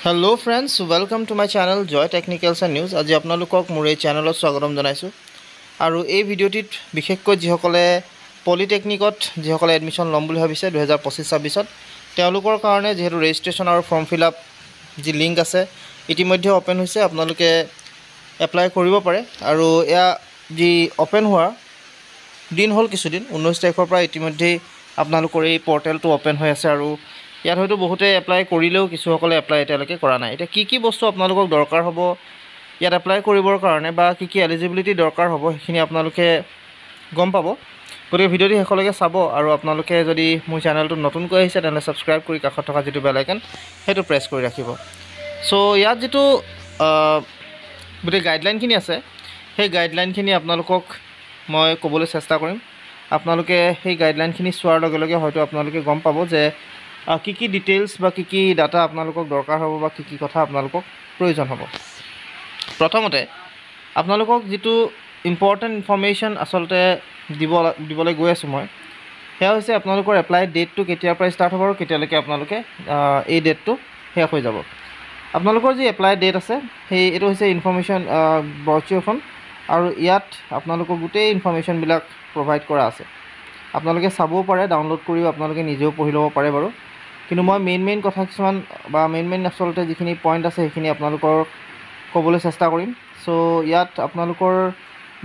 Hello friends, welcome to my channel Joy Technicals and News. আজি আপোনালোকক মোৰ এই চেনেলত স্বাগতম জনাইছো আৰু এই ভিডিঅ'টিত বিশেষকৈ যিসকলে পলিটেকনিকত যিসকলে এডমিশন ল'ম বুলি ভাবিছে 2025-26ত তেওঁলোকৰ কাৰণে যেহেতু ৰেজিষ্ট্ৰেচন আৰু ফৰ্ম ফিল আপ যি লিংক আছে ইতিমধ্যে ওপেন হৈছে আপোনালোকে এপ্লাই কৰিব পাৰে আৰু এয়া যি ওপেন হোৱা দিন হ'ল কিছুদিন 19 তাৰিখৰ পৰা ইতিমধ্যে আপোনালোকৰ এই পৰ্টেলটো ওপেন হৈ আছে আৰু ইয়াত হয়তো বহুতে এপ্লাই কৰিলেও কিছুসকলে এপ্লাই এতিয়ালৈকে কৰা নাই এটা কি বস্তু আপোনালোকক দৰকাৰ হ'ব ইয়াত এপ্লাই কৰিবৰ কাৰণে বা কি এলিজিবিলিটি দৰকাৰ হ'ব সেইখিনি আপোনালোকে গম পাব গতিকে ভিডিঅ'টি শেষলৈকে চাব আৰু আপোনালোকে যদি মোৰ চেনেলটো নতুনকৈ আহিছে তেনে সাবস্ক্ৰাইব কৰি কাষত থকা যেটো বেল আইকন হেতু প্ৰেছ কৰি ৰাখিব সো ইয়াত যেটো গুটে গাইডলাইনখিনি আছে সেই গাইডলাইনখিনি আপোনালোকক মই ক'বলৈ চেষ্টা কৰিম আপোনালোকে সেই গাইডলাইনখিনি চোৱাৰ লগে লগে হয়তো আপোনালোকে গম পাব যে কি ডিটেইলছ বা কি ডাটা আপোনালোকক দৰকাৰ হ'ব বা কি কথা আপোনালোকক প্ৰয়োজন হ'ব প্ৰথমতে আপোনালোকক যেটো ইম্পৰ্টেন্ট ইনফৰমেশন আসলতে দিবলৈ গৈ আছো মই হেয়া হৈছে আপোনালোকৰ এপ্লাই ডেটটো কেতিয়াৰ পৰা ষ্টাৰ্ট হ'ব আৰু কেতিয়ালৈকে আপোনালোকে এই ডেটটো শেষ হৈ যাব আপোনালোকৰ যি এপ্লাই ডেট আছে সেই এটো হৈছে ইনফৰমেশন ব্ৰচাৰখন আৰু ইয়াত আপোনালোকক গোটেই ইনফৰমেশন বিলাক প্ৰভাইড কৰা আছে আপোনালোকে চাবও পাৰে ডাউনলোড কৰিও আপোনালোকে নিজেও পঢ়ি ল'ব পাৰে বাৰু কিন্তু মই মেইন কথা কিছুমান বা মেইন আসলতে যিখিনি পইণ্ট আছে সেইখিনি আপোনালোকৰ ক'বলৈ চেষ্টা কৰিম সো ইয়াত আপোনালোকৰ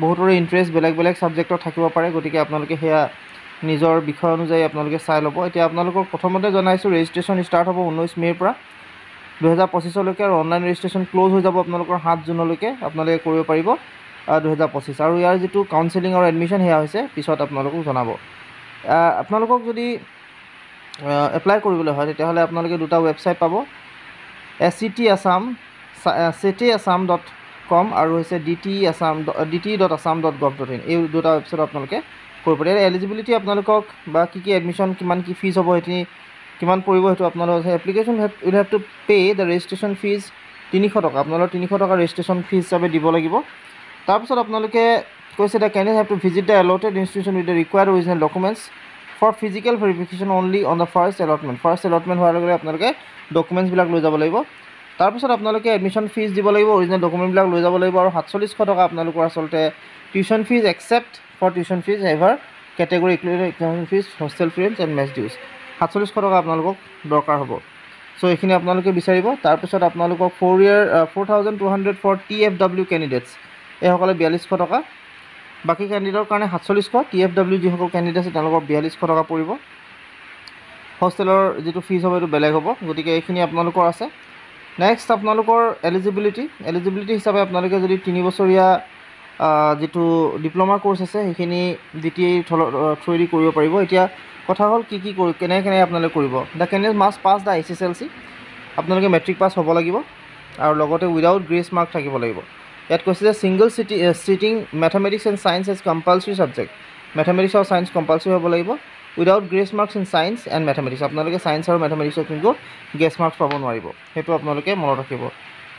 বহুতৰে ইন্টাৰেষ্ট বেলেগ সাবজেক্টত থাকিব পাৰে গতিকে আপোনালোকে হেয়া নিজৰ বিষয় অনুযায়ী আপোনালোকে চাই ল'ব এতিয়া আপোনালোকক প্ৰথমতে জনাইছো ৰেজিষ্ট্ৰেচন ষ্টাৰ্ট হ'ব 19 মেৰ পৰা 2025 লৈকে আৰু অনলাইন ৰেজিষ্ট্ৰেচন ক্লোজ হৈ যাব আপোনালোকৰ 7 জুনলৈকে আপোনালোকে কৰিব পাৰিব 2025 আৰু ইয়াৰ যেটো কাউন্সেলিং আৰু এডমিশন হেয়া হৈছে পিছত আপোনালোকক জনাব আপোনালোকক যদি এপ্লাই কৰিবলৈ হয় তেতিয়াহলে আপোনালোকে দুটা ওয়েবসাইট পাব cetassam.com আৰু হৈছে dt.assam.gov.in এই দুটা ওয়েবসাইট আপোনালোকে কৰিব পাৰে এলিজিবিলিটি আপোনালোকক বা কি এডমিশন কিমান কি ফিজ হ'ব এটি কিমান পৰিব হেতু আপোনালোকৰ application will have to pay the registration fees 300 টকা আপোনালোকৰ 300 টকা ৰেজিষ্ট্ৰেচন ফিজ হিচাপে দিব লাগিব তাৰ পিছত আপোনালোকে কৈছে the candidate have to visit the allotted institution with the required original documents for physical verification only on the first allotment হোৱাৰ লগে আপোনালোকে ডকুমেন্টছ বিলাক লৈ যাব লাগিব তাৰ পিছত আপোনালোকে এডমিশন ফিজ দিব লাগিব অৰিজিনাল ডকুমেন্ট বিলাক লৈ যাব লাগিব আৰু 4700 টকা আপোনালোকৰ আসলতে tuition fees except for tuition fees every category including examination fees hostel fees and mess dues 4700 টকা আপোনালোকক দৰকাৰ হ'ব সো এইখিনি আপোনালোকে বিচাৰিব তাৰ পিছত আপোনালোকক 4200 ফৰ TFW ক্যান্ডিডেটস এই সকলে 4200 টকা বাকি ক্যান্ডিডেটৰ কাৰণে 4700 TFW যি সকল ক্যান্ডিডেট আছে তেওঁলোকৰ 4200 টকা পৰিব হোস্টেলৰ যেটো ফিজ হ'ব এটো বেলেগ হ'ব গতিকে এইখিনি আপোনালোকৰ আছে নেক্সট আপোনালোকৰ এলিজিবিলিটি হিচাপে আপোনালোকে যদি 3 বছৰীয়া যেটো ডিপ্লোমা কোৰ্স আছে সেইখিনি DTI থ্ৰুদি কৰিব পাৰিব এতিয়া কথা হ'ল কি কেনে আপোনালোকে কৰিব the candidate must pass the SSLC আপোনালোকে মেট্ৰিক পাস হ'ব লাগিব আৰু লগতে উইদাউট গ্ৰেছ মাৰ্ক থাকিব লাগিব ইয়াত কৈছে যে single sitting mathematics and science as compulsory subject mathematics আৰু সায়েন্স কম্পালসৰি হ'ব লাগিব without grace marks in science and mathematics আপোনালোকে সায়েন্স আৰু ম্যাথমেটিক্সত কিন্তু গ্ৰেছ মাৰ্কস পাব নোৱাৰিব হেতু আপোনালোকে মনত ৰাখিব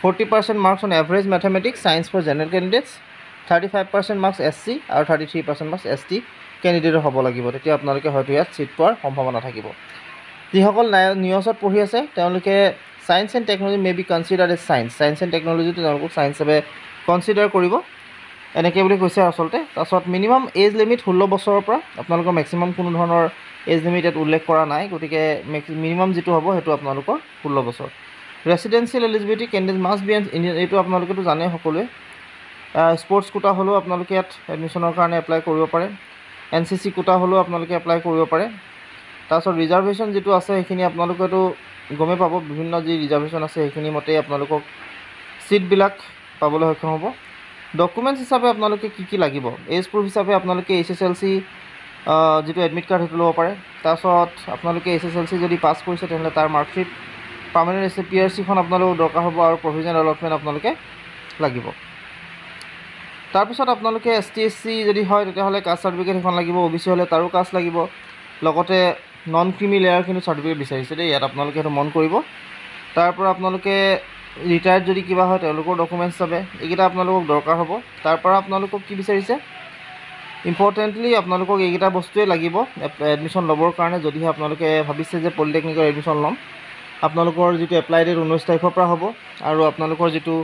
40% marks on average mathematics science for general candidates 35% marks SC আৰু 33% মাৰ্কস ST ক্যান্ডিডেটৰ হ'ব লাগিব তেতিয়া আপোনালোকে হয়তো ইয়াত সিট পোৱাৰ সম্ভাৱনা থাকিব যিসকল নিউজত পঢ়ি আছে তেওঁলোকে science and technology may be considered as science and technology তেওঁলোকক সায়েন্স হিচাপে কনসিডাৰ কৰিব এনেকৈ বুলি কৈছে আসলতে তাৰছত মিনিমাম এজ লিমিট 16 বছৰৰ পৰা আপোনালোকৰ ম্যাক্সিমাম কোনো ধৰণৰ এজ লিমিট উল্লেখ কৰা নাই গতিকে মিনিমাম যেটো হ'ব হেতু আপোনালোকৰ 16 বছৰ ৰেসিডেন্সিয়েল এলিজিবিলিটি ক্যান্ডিডেট মাস্ট বি এটো আপোনালোকে তো জানে সকলোৱে স্পোৰ্টস কোটা হলো আপোনালোকে ইয়াত এডমিশনৰ কাৰণে এপ্লাই কৰিব পাৰে NCC কোটা হলো আপোনালোকে এপ্লাই কৰিব পাৰে তাৰছত ৰিজাৰ্ভেশন যেটো আছে সেইখিনি আপোনালোকে তো গমে পাব বিভিন্ন যি ৰিজাৰ্ভেশন আছে সেইখিনি মতে আপোনালোকক সিট বিলাক পাবলৈ সক্ষম হ'ব ডকুমেন্টস হিচাপে আপোনালোকে কি লাগিব এজ প্ৰুফ হিচাপে আপোনালোকে SSLC যেটো এডমিট কাৰ্ড হেতু ল'ব পাৰে তাৰছত আপোনালোকে SSLC যদি পাস কৰিছে তেনে তাৰ মাৰ্কশিট পাৰ্মানেন্ট PRC খন আপোনালোক দৰকাৰ হ'ব আৰু প্ৰভিজনেল অলটমেন্ট আপোনালোকে লাগিব তাৰ পিছত আপোনালোকে ST/SC যদি হয় তেতিয়াহলে কাষ্ট সাৰ্টিফিকেট এখন লাগিব OBC হলে তাৰো কাষ্ট লাগিব লগতে নন ক্ৰিমি লেয়াৰ কিন্তু সাৰ্টিফিকেট বিচাৰিছে দেই ইয়াত আপোনালোকে হেতু মন কৰিব তাৰ পৰা আপোনালোকে ৰিটায়াৰ্ড যদি কিবা হয় তেওঁলোকৰ ডকুমেন্টস চাবে এইকেইটা আপোনালোকক দৰকাৰ হ'ব তাৰ পৰা আপোনালোকক কি বিচাৰিছে ইম্পৰ্টেন্টলি আপোনালোকক এইকেইটা বস্তুৱে লাগিব এডমিশন লবৰ কাৰণে যদিহে আপোনালোকে ভাবিছে যে পলিটেকনিকৰ এডমিশন ল'ম আপোনালোকৰ যিটো এপ্লাই ডেট 19 তাৰিখৰ পৰা হ'ব আৰু আপোনালোকৰ যিটো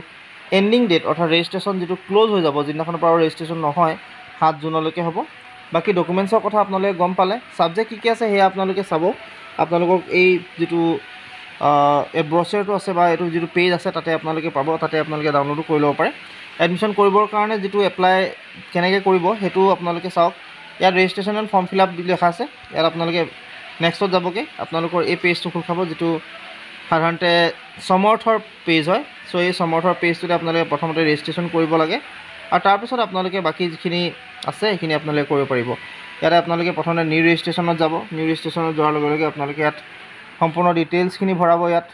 এণ্ডিং ডেট অৰ্থাৎ ৰেজিষ্ট্ৰেশ্যন যিটো ক্ল'জ হৈ যাব যিদিনাখনৰ পৰা ৰেজিষ্ট্ৰেশ্যন নহয় 7 জুনলৈকে হ'ব। বাকী ডকুমেণ্টছৰ কথা আপোনালোকে গম পালে। ছাবজেক্ট কি আছে সেয়া আপোনালোকে চাব। আপোনালোকক এই যিটো ব্ৰচাৰটো আছে বা এইটো যিটো পেজ আছে তাতে আপোনালোকে পাব, তাতে আপোনালোকে ডাউনলোডো কৰি ল'ব পাৰে। এডমিশ্যন কৰিবৰ কাৰণে যিটো এপ্লাই কেনেকৈ কৰিব সেইটো আপোনালোকে চাওক। ইয়াত registration and form fill up বুলি লেখা আছে। ইয়াত আপোনালোকে নেক্সটত যাবগৈ, আপোনালোকৰ এই পেজটো খোল খাব যিটো সাধাৰণতে সমৰ্থৰ পেজ হয়। চ' এই সমৰ্থৰ পেজটোতে আপোনালোকে প্ৰথমতে ৰেজিষ্ট্ৰেশ্যন কৰিব লাগে আৰু তাৰপিছত আপোনালোকে বাকী যিখিনি আছে সেইখিনি আপোনালোকে কৰিব পাৰিব। ইয়াতে আপোনালোকে প্ৰথমতে নিউ ৰেজিষ্ট্ৰেশ্যনত যাব। নিউ ৰেজিষ্ট্ৰেশ্যনত যোৱাৰ লগে লগে আপোনালোকে ইয়াত সম্পূৰ্ণ ডিটেইলছখিনি ভৰাব ইয়াত।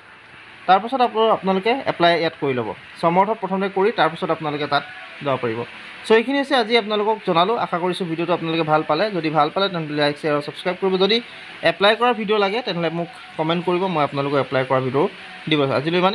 তাৰপিছত আপোনালোকে এপ্লাই ইয়াত কৰি ল'ব। সমৰ্থত প্ৰথমতে কৰি তাৰপিছত আপোনালোকে তাত যাব পাৰিব। চ' এইখিনি হৈছে আজি আপোনালোকক জনালোঁ। আশা কৰিছোঁ ভিডিঅ'টো আপোনালোকে ভাল পালে। যদি ভাল পালে তেনেহ'লে লাইক শ্বেয়াৰ আৰু ছাবস্ক্ৰাইব কৰিব। যদি এপ্লাই কৰা ভিডিঅ' লাগে তেনেহ'লে মোক কমেণ্ট কৰিব, মই আপোনালোকক এপ্লাই কৰা ভিডিঅ' দিব। আজিলৈ মানে